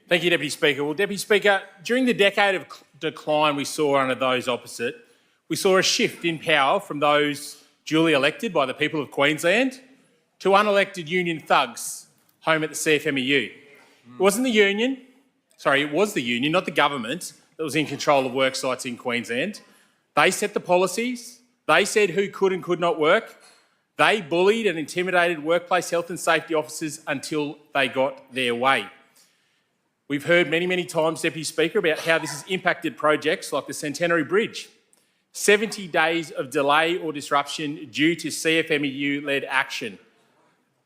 Thank you, Deputy Speaker. Well, Deputy Speaker, during the decade of decline we saw under those opposite, we saw a shift in power from those duly elected by the people of Queensland to unelected union thugs home at the Cfmeu. It was the union, not the government, that was in control of work sites in Queensland. They set the policies, they said who could and could not work, they bullied and intimidated workplace health and safety officers until they got their way. We've heard many, many times, Deputy Speaker, about how this has impacted projects like the Centenary Bridge. 70 days of delay or disruption due to Cfmeu-led action.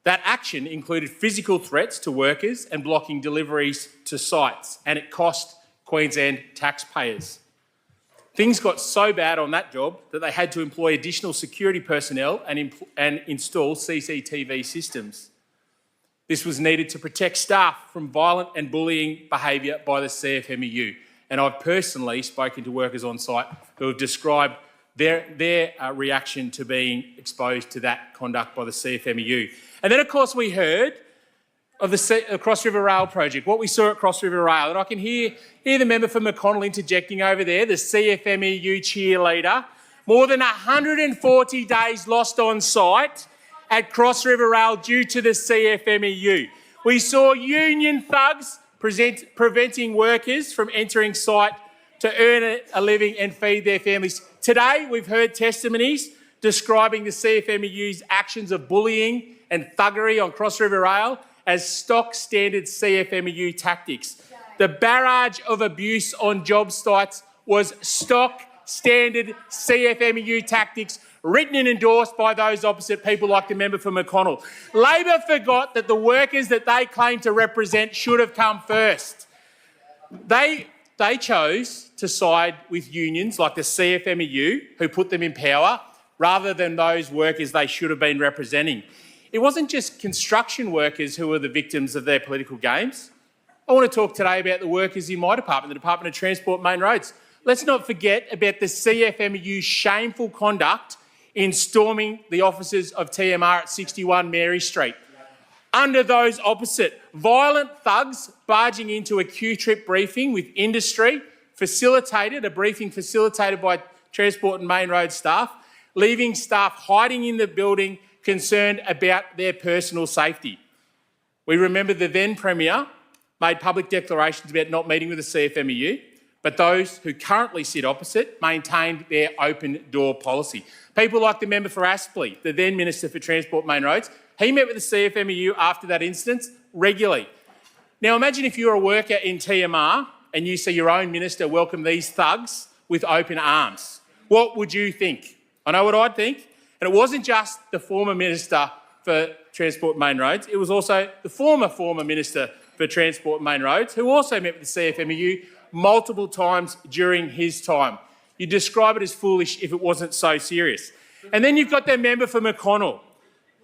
That action included physical threats to workers and blocking deliveries to sites, and it cost Queensland taxpayers. Things got so bad on that job that they had to employ additional security personnel and install CCTV systems. This was needed to protect staff from violent and bullying behaviour by the Cfmeu. And I've personally spoken to workers on site who have described their reaction to being exposed to that conduct by the Cfmeu. And then, of course, we heard of the Cross River Rail project, what we saw at Cross River Rail. And I can hear the member for McConnell interjecting over there, the Cfmeu cheerleader. More than 140 days lost on site at Cross River Rail due to the Cfmeu. We saw union thugs preventing workers from entering site to earn a living and feed their families. Today, we've heard testimonies describing the Cfmeu's actions of bullying and thuggery on Cross River Rail as stock standard Cfmeu tactics. The barrage of abuse on job sites was stock standard Cfmeu tactics, written and endorsed by those opposite people like the member for McConnell. Labor forgot that the workers that they claim to represent should have come first. They chose to side with unions like the Cfmeu, who put them in power, rather than those workers they should have been representing. It wasn't just construction workers who were the victims of their political games. I want to talk today about the workers in my department, the Department of Transport Main Roads. Let's not forget about the Cfmeu's shameful conduct in storming the offices of TMR at 61 Mary Street. Under those opposite, violent thugs barging into a Q-trip briefing with industry, a briefing facilitated by Transport and Main Road staff, leaving staff hiding in the building concerned about their personal safety. We remember the then Premier made public declarations about not meeting with the Cfmeu, but those who currently sit opposite maintained their open door policy. People like the member for Aspley, the then Minister for Transport Main Roads, he met with the Cfmeu after that incident regularly. Now imagine if you're a worker in TMR and you see your own minister welcome these thugs with open arms. What would you think? I know what I'd think. And it wasn't just the former Minister for Transport Main Roads, it was also the former Minister for Transport Main Roads who also met with the Cfmeu multiple times during his time. You describe it as foolish if it wasn't so serious. And then you've got the member for McConnell,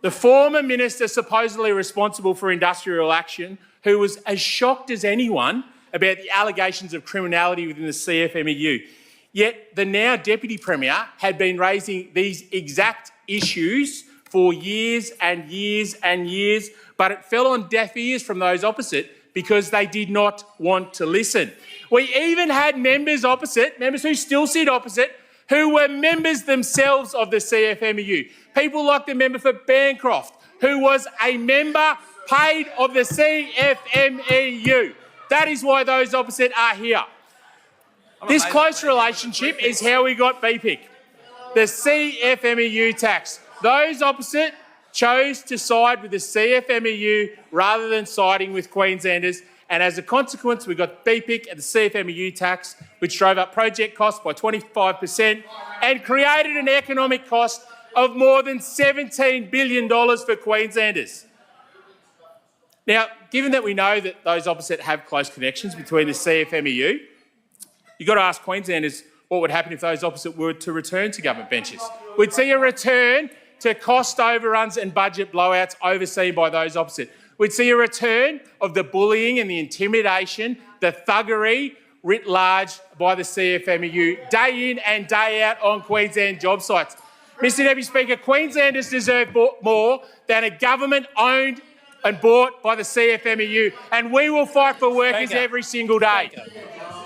the former minister supposedly responsible for industrial action, who was as shocked as anyone about the allegations of criminality within the Cfmeu. Yet the now Deputy Premier had been raising these exact issues for years and years and years, but it fell on deaf ears from those opposite because they did not want to listen. We even had members who still sit opposite, who were members themselves of the Cfmeu. People like the member for Bancroft, who was a member paid of the Cfmeu. That is why those opposite are here. This close relationship is how we got BPIC, the Cfmeu tax. Those opposite chose to side with the Cfmeu rather than siding with Queenslanders, and as a consequence we got BPIC and the Cfmeu tax, which drove up project costs by 25% and created an economic cost of more than $17 billion for Queenslanders. Now, given that we know that those opposite have close connections between the Cfmeu, you've got to ask Queenslanders what would happen if those opposite were to return to government benches. We'd see a return to cost overruns and budget blowouts overseen by those opposite. We'd see a return of the bullying and the intimidation, the thuggery writ large by the Cfmeu day in and day out on Queensland job sites. Mr Deputy Speaker, Queenslanders deserve more than a government-owned and bought by the Cfmeu, and we will fight for workers every single day.